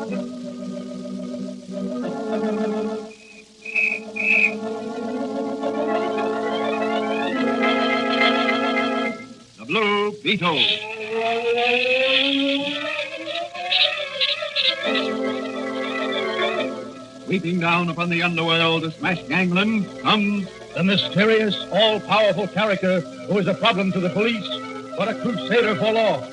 The Blue Beetle. Sweeping down upon the underworld to smash gangland comes the mysterious, all-powerful character who is a problem to the police, but a crusader for law.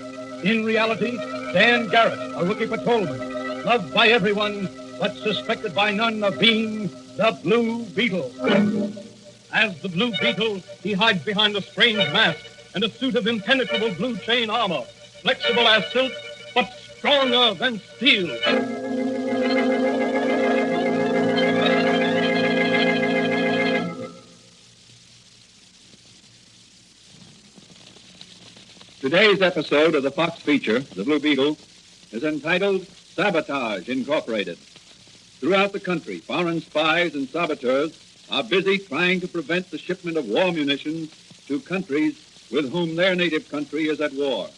In reality, Dan Garrett, a rookie patrolman, loved by everyone, but suspected by none of being the Blue Beetle. As the Blue Beetle, he hides behind a strange mask and a suit of impenetrable blue chain armor, flexible as silk, but stronger than steel. Today's episode of the Fox feature, The Blue Beetle, is entitled Sabotage, Incorporated. Throughout the country, foreign spies and saboteurs are busy trying to prevent the shipment of war munitions to countries with whom their native country is at war.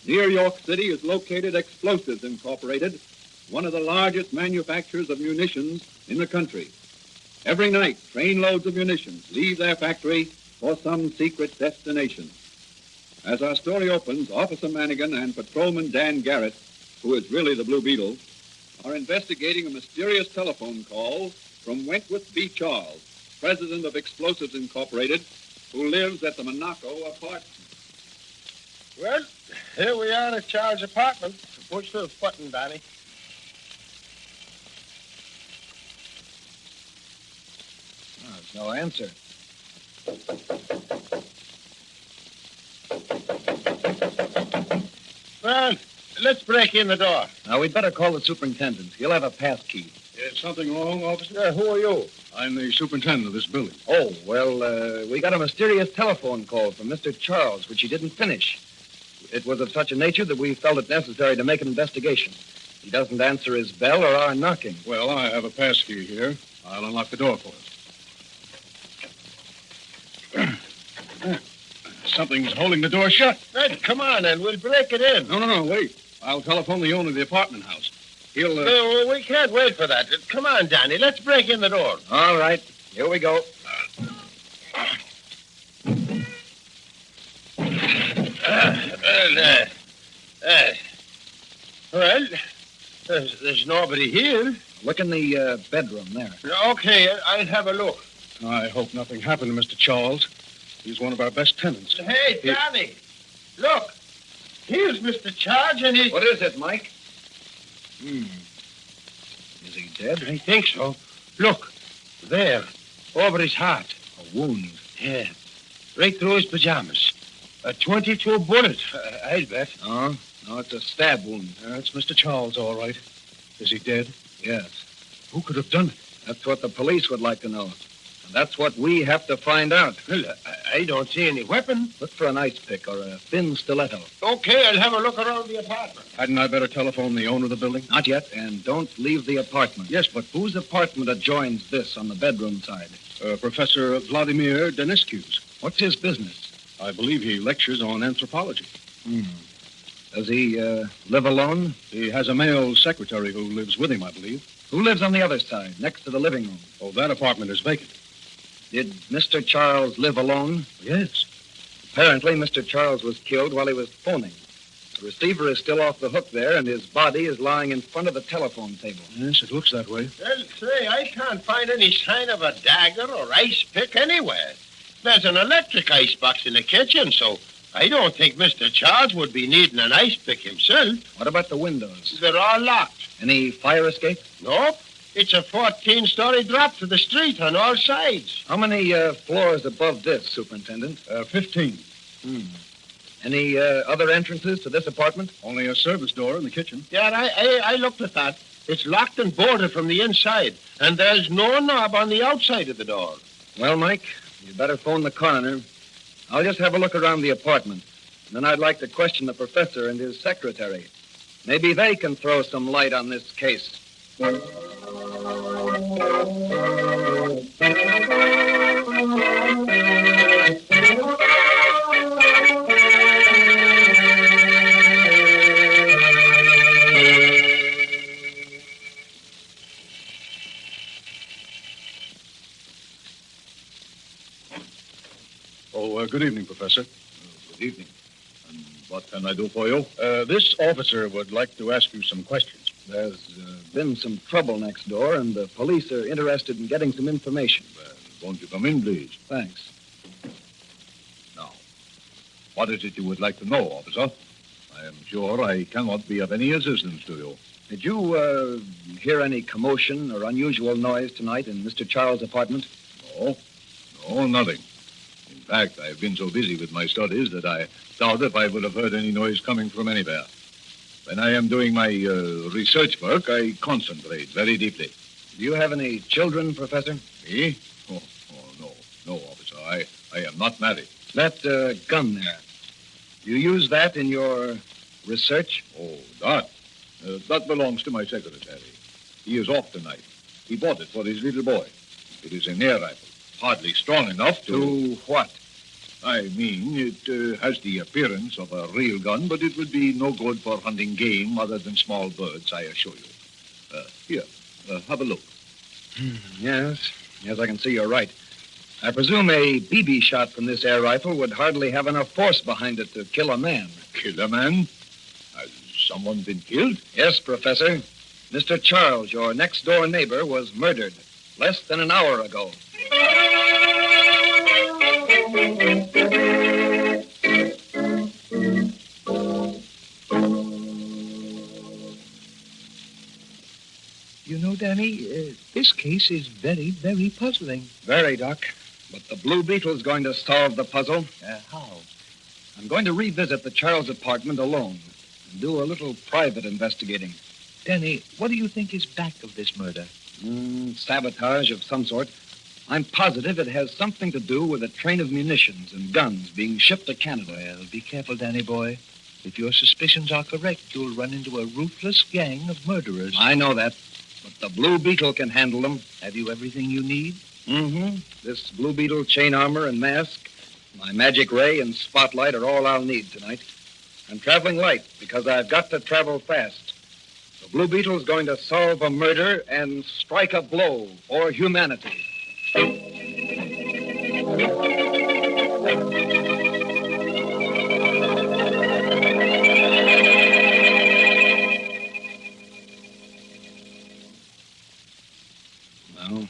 Near York City is located Explosives, Incorporated, one of the largest manufacturers of munitions in the country. Every night, trainloads of munitions leave their factory for some secret destination. As our story opens, Officer Manigan and Patrolman Dan Garrett, who is really the Blue Beetle, are investigating a mysterious telephone call from Wentworth B. Charles, president of Explosives Incorporated, who lives at the Monaco apartment. Well, here we are at Charles' apartment. Push the button, Danny. Oh, there's no answer. Well, let's break in the door. Now, we'd better call the superintendent. He'll have a pass key. Is something wrong, officer? Who are you? I'm the superintendent of this building. Oh, well, we got a mysterious telephone call from Mr. Charles, which he didn't finish. It was of such a nature that we felt it necessary to make an investigation. He doesn't answer his bell or our knocking. Well, I have a pass key here. I'll unlock the door for us. Something's holding the door shut. Ed, come on, and we'll break it in. No, wait. I'll telephone the owner of the apartment house. He'll, No, we can't wait for that. Come on, Danny, let's break in the door. All right, here we go. Well, there's nobody here. Look in the bedroom there. Okay, I'll have a look. I hope nothing happened to Mr. Charles. He's one of our best tenants. Hey, Danny, look. Here's Mr. Charles, and he's... What is it, Mike? Is he dead? I think so. Look, there, over his heart. A wound. Yeah, right through his pajamas. A .22 bullet, I'll bet. Oh, no, it's a stab wound. That's Mr. Charles, all right. Is he dead? Yes. Who could have done it? That's what the police would like to know. And that's what we have to find out. Well, I don't see any weapon. Look for an ice pick or a thin stiletto. Okay, I'll have a look around the apartment. Hadn't I better telephone the owner of the building? Not yet, and don't leave the apartment. Yes, but Whose apartment adjoins this on the bedroom side? Professor Vladimir Deniscu's. What's his business? I believe he lectures on anthropology. Does he live alone? He has a male secretary who lives with him, I believe. Who lives on the other side, next to the living room? Oh, that apartment is vacant. Did Mr. Charles live alone? Yes. Apparently, Mr. Charles was killed while he was phoning. The receiver is still off the hook there, and his body is lying in front of the telephone table. Yes, it looks that way. Well, say, I can't find any sign of a dagger or ice pick anywhere. There's an electric ice box in the kitchen, so I don't think Mr. Charles would be needing an ice pick himself. What about the windows? They're all locked. Any fire escape? Nope. It's a 14-story drop to the street on all sides. How many floors above this, Superintendent? 15. Any other entrances to this apartment? Only a service door in the kitchen. Yeah, I looked at that. It's locked and boarded from the inside, and there's no knob on the outside of the door. Well, Mike, you better phone the coroner. I'll just have a look around the apartment, and then I'd like to question the professor and his secretary. Maybe they can throw some light on this case. Good evening, Professor. Good evening. And what can I do for you? This officer would like to ask you some questions. There's been some trouble next door, and the police are interested in getting some information. Well, won't you come in, please? Thanks. Now, what is it you would like to know, officer? I am sure I cannot be of any assistance to you. Did you hear any commotion or unusual noise tonight in Mr. Charles' apartment? No, nothing. In fact, I have been so busy with my studies that I doubt if I would have heard any noise coming from anywhere. When I am doing my research work, I concentrate very deeply. Do you have any children, Professor? Me? No, officer. I am not married. That gun there. You use that in your research? Oh, that belongs to my secretary. He is off tonight. He bought it for his little boy. It is an air rifle. Hardly strong enough To what? I mean, it has the appearance of a real gun, but it would be no good for hunting game other than small birds, I assure you. Here, have a look. Yes, I can see you're right. I presume a BB shot from this air rifle would hardly have enough force behind it to kill a man. Kill a man? Has someone been killed? Yes, Professor. Mr. Charles, your next-door neighbor, was murdered less than an hour ago. You know, Danny, this case is very, very puzzling. Very, Doc. But the Blue Beetle's going to solve the puzzle. How? I'm going to revisit the Charles apartment alone and do a little private investigating. Danny, what do you think is back of this murder? Sabotage of some sort. I'm positive it has something to do with a train of munitions and guns being shipped to Canada. Well, be careful, Danny boy. If your suspicions are correct, you'll run into a ruthless gang of murderers. I know that, but the Blue Beetle can handle them. Have you everything you need? This Blue Beetle chain armor and mask, my magic ray and spotlight are all I'll need tonight. I'm traveling light because I've got to travel fast. The Blue Beetle's going to solve a murder and strike a blow for humanity. Well,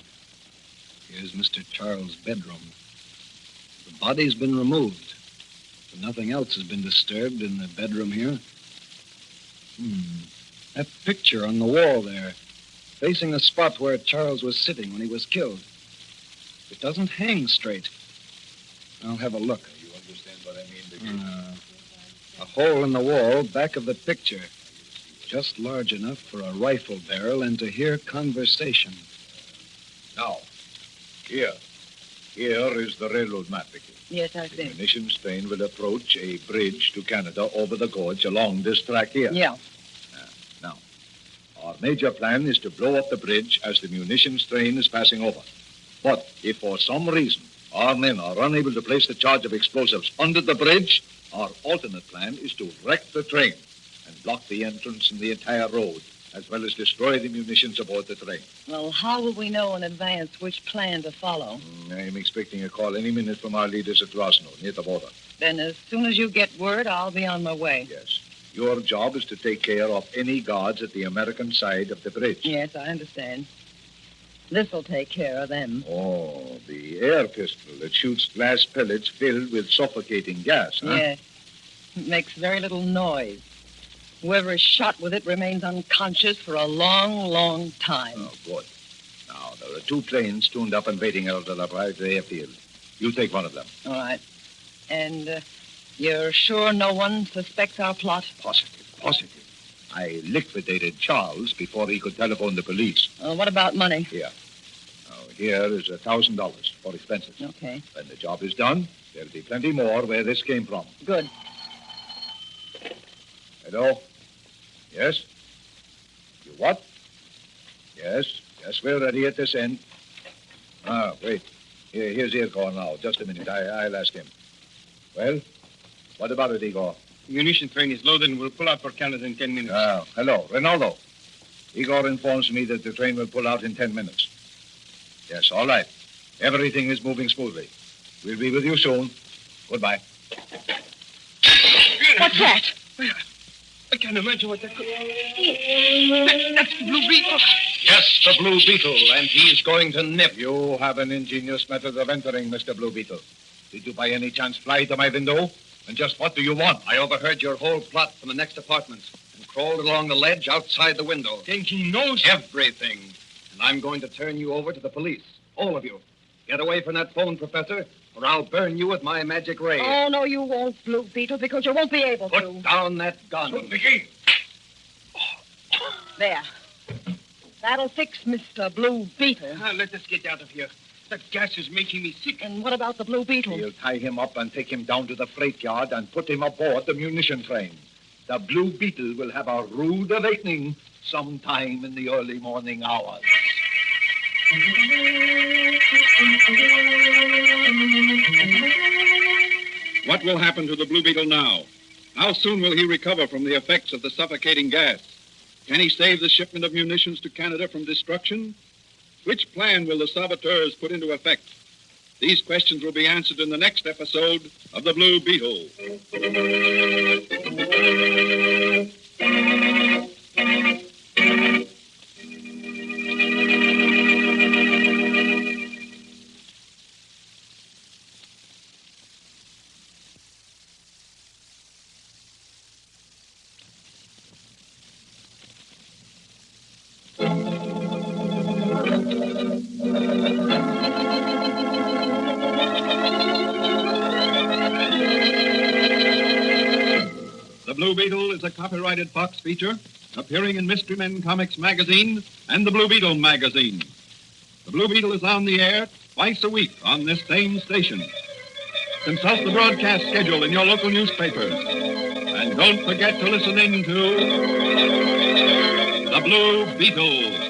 here's Mr. Charles' bedroom. The body's been removed, but nothing else has been disturbed in the bedroom here. That picture on the wall there, facing the spot where Charles was sitting when he was killed. It doesn't hang straight. I'll have a look. You understand what I mean, A hole in the wall back of the picture, just large enough for a rifle barrel and to hear conversation. Now, here is the railroad map, Vicky. Yes, I The see. munitions train will approach a bridge to Canada over the gorge along this track here. Yeah. Now, our major plan is to blow up the bridge as the munitions train is passing over. But if for some reason our men are unable to place the charge of explosives under the bridge, our alternate plan is to wreck the train and block the entrance and the entire road, as well as destroy the munitions aboard the train. Well, how will we know in advance which plan to follow? I am expecting a call any minute from our leaders at Rosno, near the border. Then as soon as you get word, I'll be on my way. Yes. Your job is to take care of any guards at the American side of the bridge. Yes, I understand. This'll take care of them. Oh, the air pistol that shoots glass pellets filled with suffocating gas, huh? Yes. It makes very little noise. Whoever is shot with it remains unconscious for a long, long time. Oh, good. Now, there are two planes tuned up and waiting out of the right airfield. You take one of them. All right. And you're sure no one suspects our plot? Positive. I liquidated Charles before he could telephone the police. What about money? Here. Now, here is $1,000 for expenses. Okay. When the job is done, there'll be plenty more where this came from. Good. Hello? Yes? You what? Yes, we're ready at this end. Wait. Here's Igor now. Just a minute. I'll ask him. Well, what about it, Igor? The munition train is loaded and we'll pull out for Canada in 10 minutes. Hello. Ronaldo. Igor informs me that the train will pull out in 10 minutes. Yes, all right. Everything is moving smoothly. We'll be with you soon. Goodbye. What's that? I can't imagine what that could... That's the Blue Beetle. Yes, the Blue Beetle, and he's going to nip. You have an ingenious method of entering, Mr. Blue Beetle. Did you by any chance fly to my window? And just what do you want? I overheard your whole plot from the next apartment and crawled along the ledge outside the window. Think he knows? Everything. And I'm going to turn you over to the police. All of you. Get away from that phone, Professor, or I'll burn you with my magic ray. Oh, no, you won't, Blue Beetle, because you won't be able to. Put down that gun. Vicky. There. That'll fix Mr. Blue Beetle. Let us get out of here. That gas is making me sick. And what about the Blue Beetle? We'll tie him up and take him down to the freight yard and put him aboard the munition train. The Blue Beetle will have a rude awakening sometime in the early morning hours. What will happen to the Blue Beetle now? How soon will he recover from the effects of the suffocating gas? Can he save the shipment of munitions to Canada from destruction? Which plan will the saboteurs put into effect? These questions will be answered in the next episode of The Blue Beetle. The Blue Beetle is a copyrighted Fox feature appearing in Mystery Men Comics magazine and the Blue Beetle magazine. The Blue Beetle is on the air twice a week on this same station. Consult the broadcast schedule in your local newspapers. And don't forget to listen in to The Blue Beetle.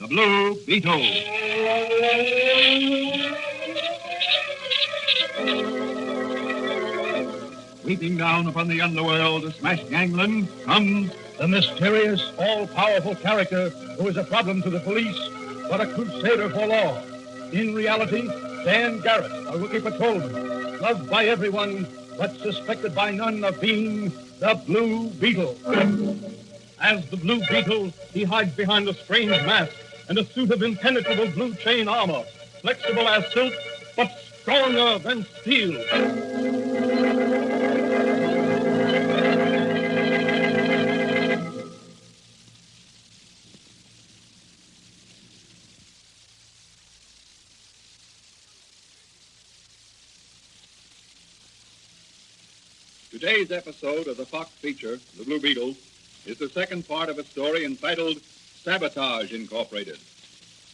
Blue Beetle. Sweeping down upon the underworld to smash gangland comes The mysterious, all-powerful character who is a problem to the police, but a crusader for law. In reality, Dan Garrett, a rookie patrolman, loved by everyone, but suspected by none of being the Blue Beetle. As the Blue Beetle, he hides behind a strange mask and a suit of impenetrable blue chain armor, flexible as silk, but stronger than steel. Today's episode of the Fox feature, The Blue Beetle, is the second part of a story entitled Sabotage, Incorporated.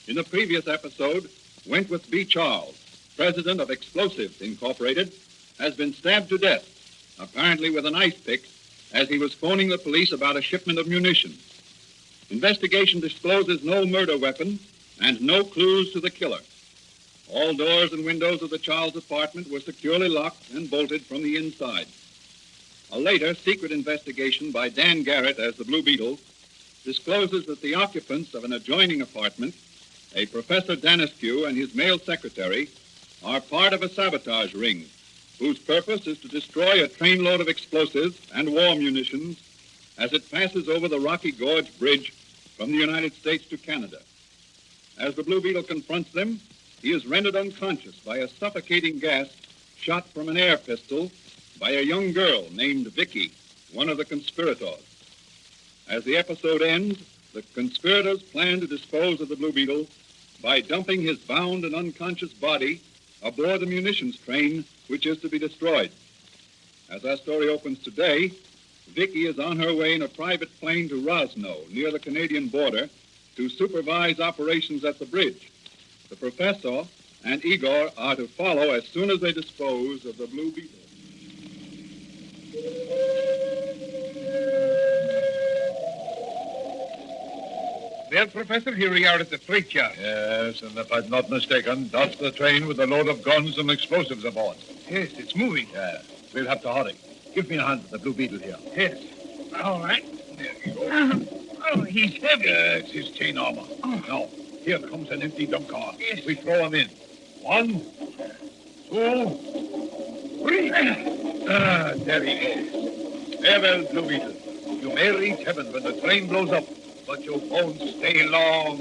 In the previous episode, Wentworth B. Charles, president of Explosives, Incorporated, has been stabbed to death, apparently with an ice pick, as he was phoning the police about a shipment of munitions. Investigation discloses no murder weapon and no clues to the killer. All doors and windows of the Charles apartment were securely locked and bolted from the inside. A later secret investigation by Dan Garrett as the Blue Beetle discloses that the occupants of an adjoining apartment, a Professor Danescu and his male secretary, are part of a sabotage ring whose purpose is to destroy a trainload of explosives and war munitions as it passes over the Rocky Gorge Bridge from the United States to Canada. As the Blue Beetle confronts them, he is rendered unconscious by a suffocating gas shot from an air pistol by a young girl named Vicky, one of the conspirators. As the episode ends, the conspirators plan to dispose of the Blue Beetle by dumping his bound and unconscious body aboard the munitions train, which is to be destroyed. As our story opens today, Vicky is on her way in a private plane to Rosno, near the Canadian border, to supervise operations at the bridge. The professor and Igor are to follow as soon as they dispose of the Blue Beetle. Well, Professor, here we are at the freight yard. Yes, and if I'm not mistaken, that's the train with a load of guns and explosives aboard. Yes, it's moving. Yeah, we'll have to hurry. Give me a hand with the Blue Beetle here. Yes. All right. There you go. Oh, he's heavy. Yes, his chain armor. Now, here comes an empty dump car. Yes. We throw him in. 1, 2, 3. There he goes. Farewell, Blue Beetle. You may reach heaven when the train blows up, but you won't stay long.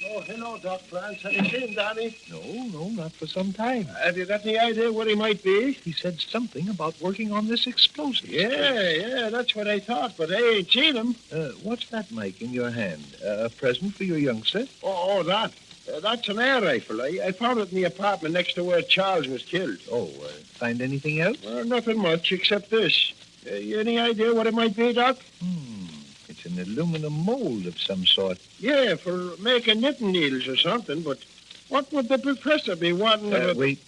Oh, hello, Doc France. Have you seen Danny? No, not for some time. Have you got any idea where he might be? He said something about working on this explosive. Yeah, that's what I thought, but I ain't seen him. What's that, Mike, in your hand? A present for your youngster? That. That's an air rifle. I found it in the apartment next to where Charles was killed. Find anything else? Nothing much except this. Any idea what it might be, Doc? It's an aluminum mold of some sort. Yeah, for making knitting needles or something, but what would the professor be wanting? Wait,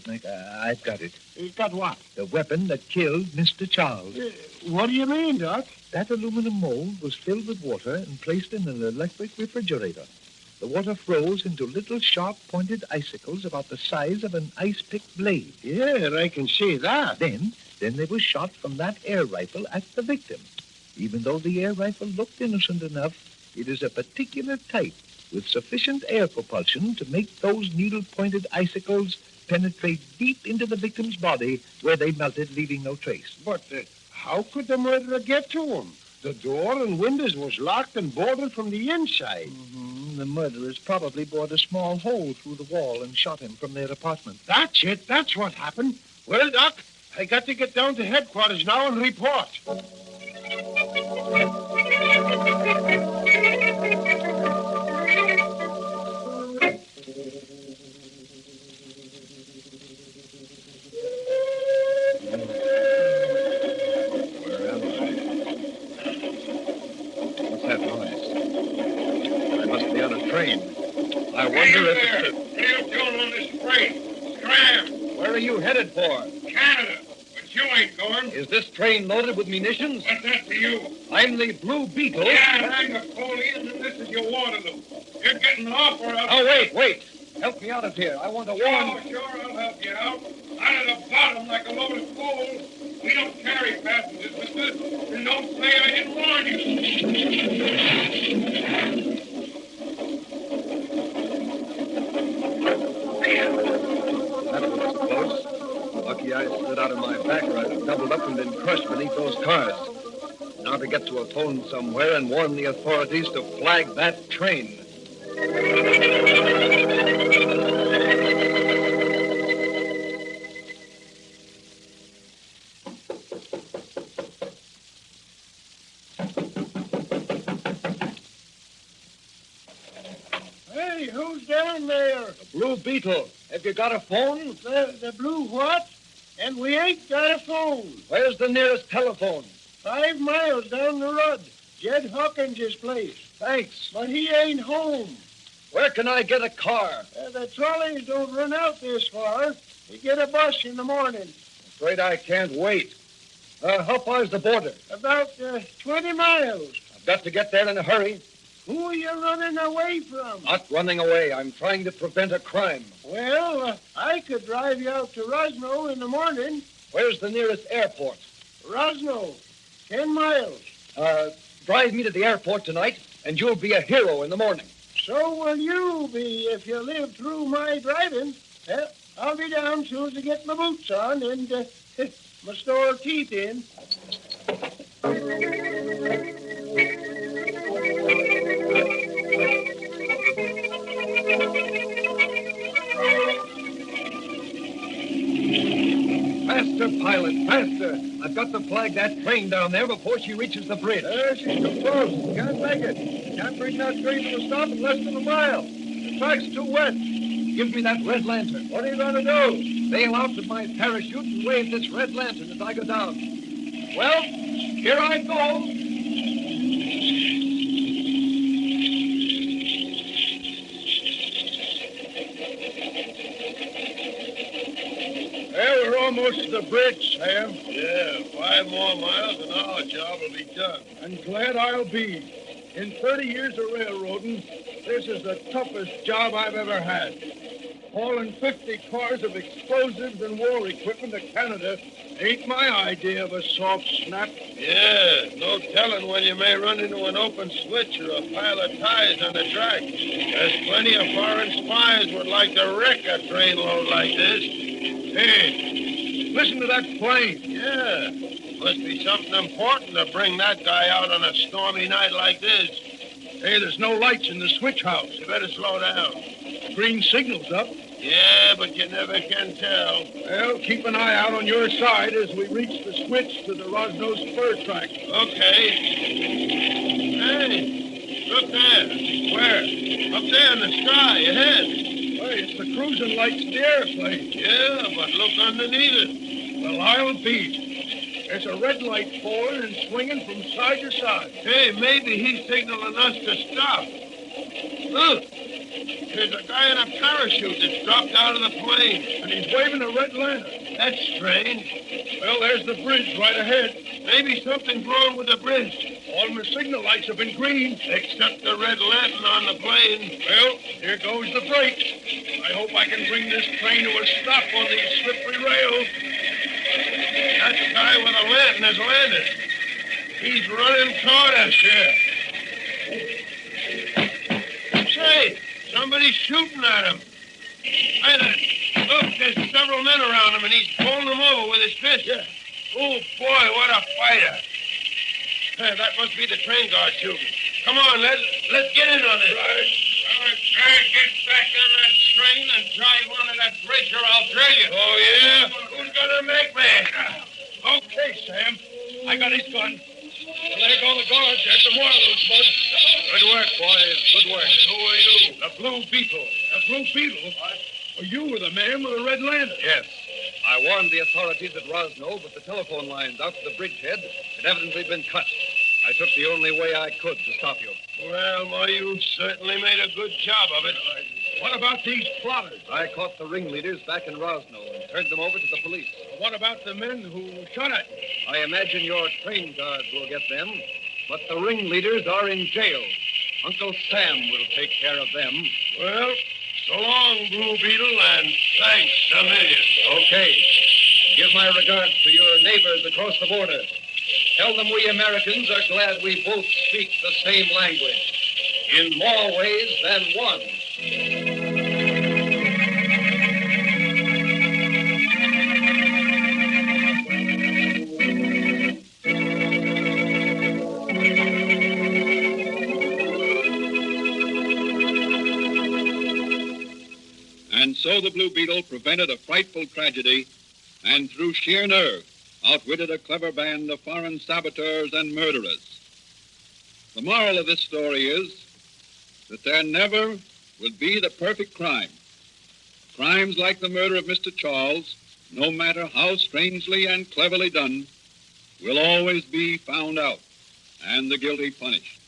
Mike, I've got it. He got what? The weapon that killed Mr. Charles. What do you mean, Doc? That aluminum mold was filled with water and placed in an electric refrigerator. The water froze into little sharp-pointed icicles about the size of an ice-pick blade. Yeah, I can see that. Then they were shot from that air rifle at the victim. Even though the air rifle looked innocent enough, it is a particular type with sufficient air propulsion to make those needle-pointed icicles penetrate deep into the victim's body where they melted, leaving no trace. But how could the murderer get to him? The door and windows was locked and bolted from the inside. The murderers probably bored a small hole through the wall and shot him from their apartment. That's it. That's what happened. Well, Doc, I got to get down to headquarters now and report. I wonder if it's... What are you doing on this freight? Scram! Where are you headed for? Canada. But you ain't going. Is this train loaded with munitions? What's that to you? I'm the Blue Beetle. Yeah, I'm Napoleon, and this is your Waterloo. You're getting off or else... Oh, wait. Help me out of here. I want to warn... Sure, I'll help you out. Out of the bottom like a load of coal. We don't carry passengers, mister. And don't say I didn't warn you. That was close. Lucky I slid out of my back or I'd have doubled up and been crushed beneath those cars. Now to get to a phone somewhere and warn the authorities to flag that train. Hey, who's down there? The Blue Beetle. Have you got a phone? The blue what? And we ain't got a phone. Where's the nearest telephone? 5 miles down the road. Jed Hawkins' place. Thanks. But he ain't home. Where can I get a car? The trolleys don't run out this far. You get a bus in the morning. Afraid I can't wait. How far's the border? About 20 miles. I've got to get there in a hurry. Who are you running away from? Not running away. I'm trying to prevent a crime. Well, I could drive you out to Rosno in the morning. Where's the nearest airport? Rosno, 10 miles. Drive me to the airport tonight, and you'll be a hero in the morning. So will you be if you live through my driving. I'll be down soon to get my boots on and my store teeth in. Faster, pilot, faster. I've got to flag that train down there before she reaches the bridge. She's too close. Can't make it. Can't bring that train to a stop in less than a mile. The track's too wet. Give me that red lantern. What are you going to do? Bail out with my parachute and wave this red lantern as I go down. Well, here I go. Well, we're almost to the bridge, Sam. Yeah, 5 more miles and our job will be done. And glad I'll be. In 30 years of railroading, this is the toughest job I've ever had. Hauling 50 cars of explosives and war equipment to Canada ain't my idea of a soft snap. Yeah, no telling when you may run into an open switch or a pile of ties on the track. There's plenty of foreign spies would like to wreck a train load like this. Hey, listen to that plane. Yeah, must be something important to bring that guy out on a stormy night like this. Hey, there's no lights in the switch house. You better slow down. Green signal's up. Yeah, but you never can tell. Well, keep an eye out on your side as we reach the switch to the Rosno spur track. Okay. Hey, look there. Where? Up there in the sky, ahead. Hey, it's the cruising lights of the airplane. Yeah, but look underneath it. Well, I'll be. There's a red light falling and swinging from side to side. Hey, maybe he's signaling us to stop. Look, there's a guy in a parachute that's dropped out of the plane. And he's waving a red lantern. That's strange. Well, there's the bridge right ahead. Maybe something's wrong with the bridge. All my signal lights have been green. Except the red lantern on the plane. Well, here goes the brakes. I hope I can bring this train to a stop on these slippery rails. That guy with the lantern has landed. He's running toward us here. Say, somebody's shooting at him. Look, there's several men around him, and he's pulling them over with his fist. Yeah. Oh, boy, what a fighter. That must be the train guard shooting. Come on, let's get in on this. Right. Get back on that train and drive onto that bridge or I'll drill you. Oh, yeah? Who's gonna make me? Okay, Sam. I got his gun. Well, there go the guards. There's some more of those bugs. Good work, boys. Good work. Who are you? The Blue Beetle. The Blue Beetle? Well, you were the man with the red lantern. Yes. I warned the authorities at Rosno, but the telephone lines out to the bridgehead had evidently been cut. I took the only way I could to stop you. Well, boy, you certainly made a good job of it. What about these plotters? I caught the ringleaders back in Rosno and turned them over to the police. What about the men who shot at you? I imagine your train guards will get them, but the ringleaders are in jail. Uncle Sam will take care of them. Well, so long, Blue Beetle, and thanks a million. Okay. Give my regards to your neighbors across the border. Tell them we Americans are glad we both speak the same language. In more ways than one. And so the Blue Beetle prevented a frightful tragedy and through sheer nerve outwitted a clever band of foreign saboteurs and murderers. The moral of this story is that there never will be the perfect crime. Crimes like the murder of Mr. Charles, no matter how strangely and cleverly done, will always be found out and the guilty punished.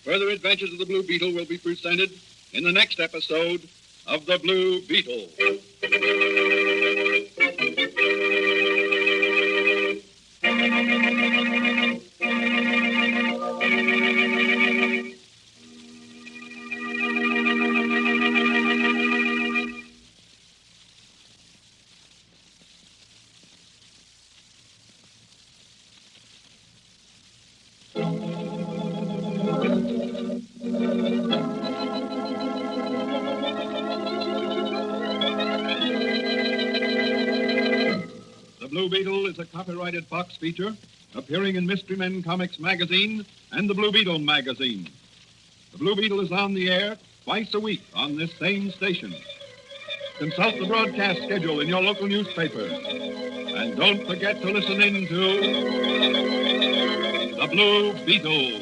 Further adventures of the Blue Beetle will be presented in the next episode of The Blue Beetle. Blue Beetle is a copyrighted Fox feature appearing in Mystery Men Comics magazine and the Blue Beetle magazine. The Blue Beetle is on the air twice a week on this same station. Consult the broadcast schedule in your local newspaper. And don't forget to listen in to The Blue Beetle.